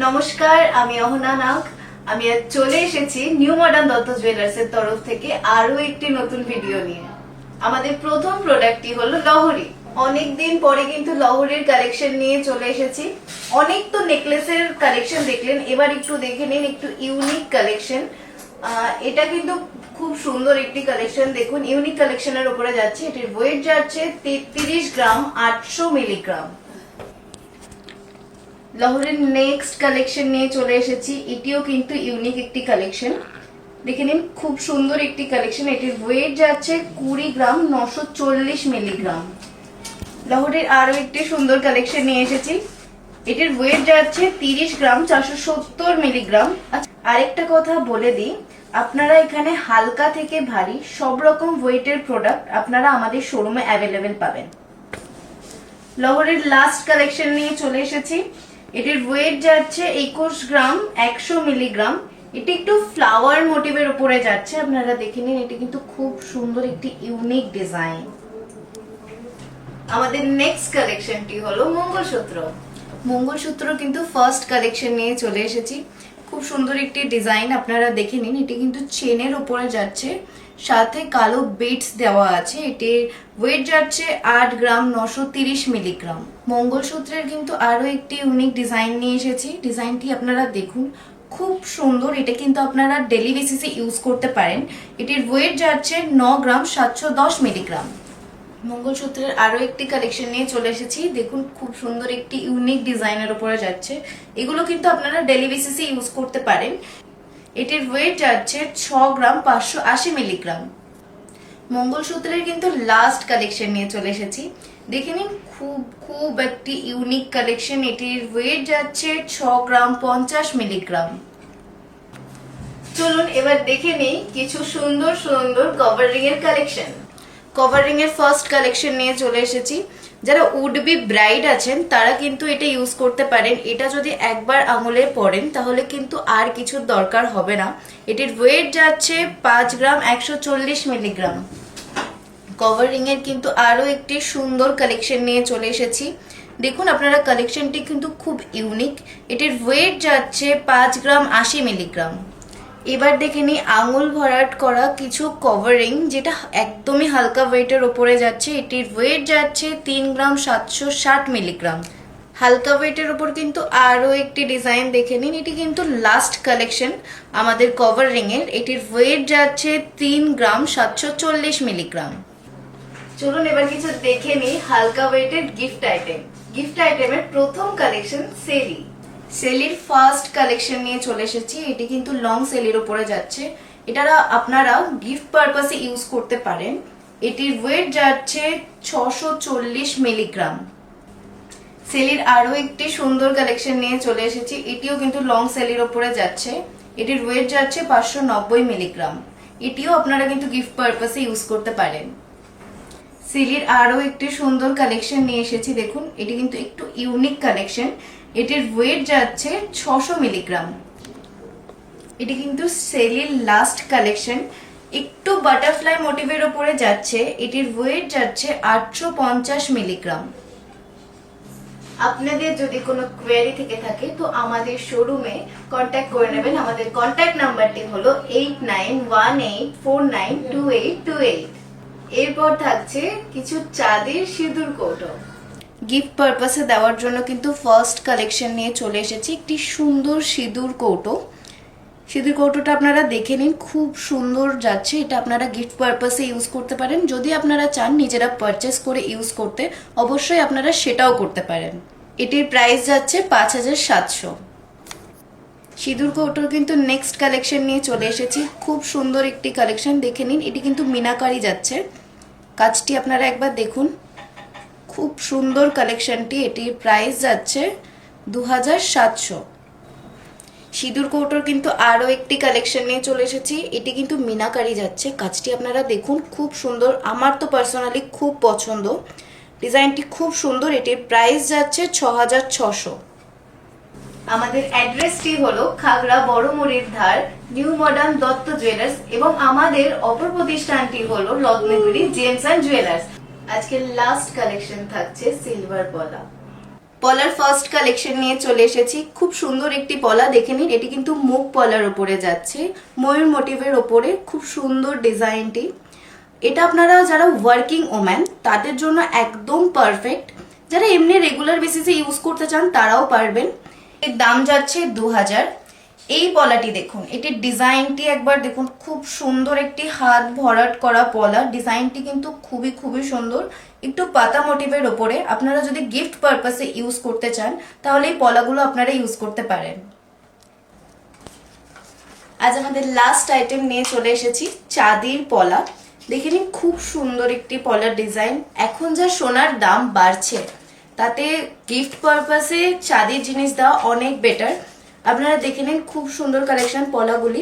নমস্কার, আমি অহনা নাগ। আমি আজ চলে এসেছি নিউ মডার্ন দত্ত জুয়েলার্স এর তরফ থেকে আরো একটি নতুন ভিডিও নিয়ে। আমাদের প্রথম প্রোডাক্টটি হলো লহরি। অনেকদিন পরে কিন্তু লহরির কালেকশন নিয়ে চলে এসেছি। অনেক তো নেকলেসের কালেকশন দেখলেন, এবার একটু দেখে নিন একটু ইউনিক কালেকশন। এটা কিন্তু খুব সুন্দর একটি কালেকশন। দেখুন, ইউনিক কালেকশনের উপরে যাচ্ছে। এটির ওয়েট যাচ্ছে 33 গ্রাম 800 মিলিগ্রাম। লহরির নেক্সট কালেকশন নিয়ে চলে এসেছি। এটিও কিন্তু ইউনিক একটি কালেকশন। দেখে নিন, খুব সুন্দর একটি কালেকশন। এটির ওয়েট যাচ্ছে 20 গ্রাম 940 মিলিগ্রাম। লহরির আরো একটি সুন্দর কালেকশন নিয়ে এসেছি। এটির ওয়েট যাচ্ছে 30 গ্রাম 470 মিলিগ্রাম। আরেকটা কথা বলে দিই, আপনারা এখানে হালকা থেকে ভারী সব রকম ওয়েটের প্রোডাক্ট আপনারা আমাদের শোরুমে অ্যাভেলেবেল পাবেন। লহরির লাস্ট কালেকশন নিয়ে চলে এসেছি। এটির ওয়েট যাচ্ছে 21 গ্রাম 100 মিলিগ্রাম। এটি একটু ফ্লাওয়ার মোটিভের উপরে যাচ্ছে। আপনারা দেখে নিন, এটি কিন্তু খুব সুন্দর একটি ইউনিক ডিজাইন। আমাদের নেক্সট কালেকশনটি হলো মঙ্গলসূত্র। মঙ্গলসূত্র কিন্তু ফার্স্ট কালেকশন নিয়ে চলে এসেছি। খুব সুন্দর একটি ডিজাইন, আপনারা দেখে নিন। এটি কিন্তু চেনের উপরে যাচ্ছে, সাথে কালো বিটস দেওয়া আছে। এটির ওয়েট যাচ্ছে 8 গ্রাম 930 মিলিগ্রাম। মঙ্গলসূত্রের কিন্তু আরো একটি ইউনিক ডিজাইন নিয়ে এসেছি। ডিজাইনটি আপনারা দেখুন, খুব সুন্দর। এটা কিন্তু আপনারা ডেলি বেসিসে ইউজ করতে পারেন। এটির ওয়েট যাচ্ছে 9 গ্রাম 710 মিলিগ্রাম। মঙ্গলসূত্রের আরো একটি কালেকশন নিয়ে চলে এসেছি। দেখুন, খুব সুন্দর একটি ইউনিক ডিজাইনের উপরে যাচ্ছে। এগুলো কিন্তু আপনারা ডেলি বেসিসে ইউজ করতে পারেন। এটির ওয়েট যাচ্ছে 6 গ্রাম 580 মিলিগ্রাম। মঙ্গলসূত্রের কিন্তু লাস্ট কালেকশন নিয়ে চলে এসেছি। দেখে নিন, খুব একটি ইউনিক কালেকশন। এটির ওয়েট যাচ্ছে 6 গ্রাম 50 মিলিগ্রাম। চলুন এবার দেখে নিই কিছু সুন্দর সুন্দর কভারিং এর কালেকশন। কভারিং এর ফার্স্ট কালেকশন নিয়ে চলে এসেছি। যারা উড বি ব্রাইড আছেন তারা কিন্তু এটা ইউজ করতে পারেন। এটা যদি একবার আঙুলে পরেন তাহলে কিন্তু আর কিছু দরকার হবে না। এটির ওয়েট যাচ্ছে 5 গ্রাম 140 মিলিগ্রাম। কভারিং এর কিন্তু আরো একটি সুন্দর কালেকশন নিয়ে চলে এসেছি। দেখুন, আপনারা কালেকশনটি কিন্তু খুব ইউনিক। এটির ওয়েট যাচ্ছে 5 গ্রাম 80 মিলিগ্রাম। এবার দেখে নিই আঙুল ভরাট করা কিছু কভারিং, যেটা একদমই হালকা ওয়েটের ওপরে যাচ্ছে। এটির ওয়েট যাচ্ছে 3 গ্রাম 760 মিলিগ্রাম। হালকা ওয়েটের ওপর কিন্তু আরো একটি ডিজাইন দেখে নিন। এটি কিন্তু লাস্ট কালেকশন আমাদের কভারিং এর। এটির ওয়েট যাচ্ছে 3 গ্রাম 740 মিলিগ্রাম। চলুন এবার কিছু দেখে নিই হালকা ওয়েটের গিফট আইটেম। গিফট আইটেমের প্রথম কালেকশন সেলি। সেলির ফার্স্ট কালেকশন নিয়ে চলে এসেছি। এটি কিন্তু লং সেলির উপরে যাচ্ছে। এটা আপনারা গিফট পারপাসে ইউজ করতে পারেন। এটির ওয়েট যাচ্ছে 640 মিলিগ্রাম। সেলির আরো একটি সুন্দর কালেকশন নিয়ে চলে এসেছি। এটিও কিন্তু লং সেলির উপরে যাচ্ছে। এটির ওয়েট যাচ্ছে 590 মিলিগ্রাম। এটিও আপনারা কিন্তু গিফট পারপাসে ইউজ করতে পারেন। সেলির আরো একটি সুন্দর কালেকশন নিয়ে এসেছি। দেখুন, এটি কিন্তু একটু ইউনিক কালেকশন। এটির ওয়েট যাচ্ছে 600 মিলিগ্রাম। এটি কিন্তু সেলির লাস্ট কালেকশন, একটু বাটারফ্লাই মোটিভের উপরে যাচ্ছে। এটির ওয়েট যাচ্ছে 850 মিলিগ্রাম। আপনাদের যদি কোনো কোয়েরি থেকে থাকে তো আমাদের শোরুমে কন্ট্যাক্ট করে নেবেন। আমাদের কন্ট্যাক্ট নাম্বারটি হলো 8918492828। এরপর থাকছে কিছু চাঁদের সিঁদুর কৌটো। গিফট পারপাসে দেওয়ার জন্য কিন্তু ফার্স্ট কালেকশন নিয়ে চলে এসেছি। একটি সুন্দর সিঁদুর কৌটো। সিঁদুর কৌটোটা আপনারা দেখে নিন, খুব সুন্দর যাচ্ছে। এটা আপনারা গিফট পারপাসে ইউজ করতে পারেন। যদি আপনারা চান নিজেরা পারচেস করে ইউজ করতে, অবশ্যই আপনারা সেটাও করতে পারেন। এটির প্রাইস যাচ্ছে 5700। সিঁদুর কৌটোর কিন্তু নেক্সট কালেকশন নিয়ে চলে এসেছি। খুব সুন্দর একটি কালেকশন, দেখে নিন। এটি কিন্তু মিনাকারি যাচ্ছে। কাজটি আপনারা একবার দেখুন, খুব সুন্দর কালেকশনটি। এটির প্রাইস যাচ্ছে 2700। সিঁদুর কৌটোর কিন্তু আরো একটি কালেকশন নিয়ে চলে এসেছি। এটি কিন্তু মিনাকারি যাচ্ছে। কাজটি আপনারা দেখুন, খুব সুন্দর। আমার তো পার্সোনালি খুব পছন্দ। ডিজাইনটি খুব সুন্দর। এটির প্রাইস যাচ্ছে 6600। আমাদের অ্যাড্রেসটি হলো খাগড়া বড়মুড়ির ধার, নিউ মডার্ন দত্ত জুয়েলার্স, এবং আমাদের অপর প্রতিষ্ঠানটি হলো রত্নগিরি জেমস এন্ড জুয়েলার্স। আজকের লাস্ট কালেকশন থাকছে সিলভার পলা। পলার ফার্স্ট কালেকশন নিয়ে চলে এসেছি। খুব সুন্দর একটি পলা, দেখে নিন। এটি কিন্তু মুগ পলার উপরে যাচ্ছে, ময়ূর মোটিভের ওপরে, খুব সুন্দর ডিজাইনটি। এটা আপনারা যারা ওয়ার্কিং ওম্যান তাদের জন্য একদম পারফেক্ট। যারা এমনি রেগুলার বেসিসে ইউজ করতে চান তারাও পারবেন। এর দাম যাচ্ছে 2000। এই পলাটি দেখুন, এটির ডিজাইনটি একবার দেখুন, খুব সুন্দর একটি হাত ভরাট করা পলা। ডিজাইনটি কিন্তু খুবই খুবই সুন্দর, একটু পাতা মোটিভের ওপরে। আপনারা যদি গিফট পারপাসে ইউজ করতে চান তাহলে এই পলাগুলো আপনারা ইউজ করতে পারেন। আজ আমাদের লাস্ট আইটেম নিয়ে চলে এসেছি, চাঁদির পলা। দেখে নিন, খুব সুন্দর একটি পলার ডিজাইন। এখন যা সোনার দাম বাড়ছে তাতে গিফট পারপাসে চাঁদির জিনিস দেওয়া অনেক বেটার। আপনারা দেখে নিন, খুব সুন্দর কালেকশন পলাগুলি।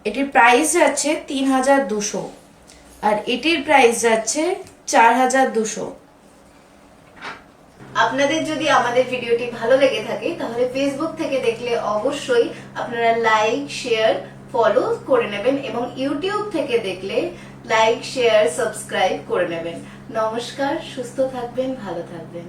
এটির প্রাইস যাচ্ছে 3200 আর এটির প্রাইস যাচ্ছে 4200। আপনাদের যদি আমাদের ভিডিওটি ভালো লেগে থাকে তাহলে ফেসবুক থেকে দেখলে অবশ্যই আপনারা লাইক, শেয়ার, ফলো করে নেবেন এবং ইউটিউব থেকে দেখলে লাইক, শেয়ার, সাবস্ক্রাইব করে নেবেন। নমস্কার, সুস্থ থাকবেন, ভালো থাকবেন।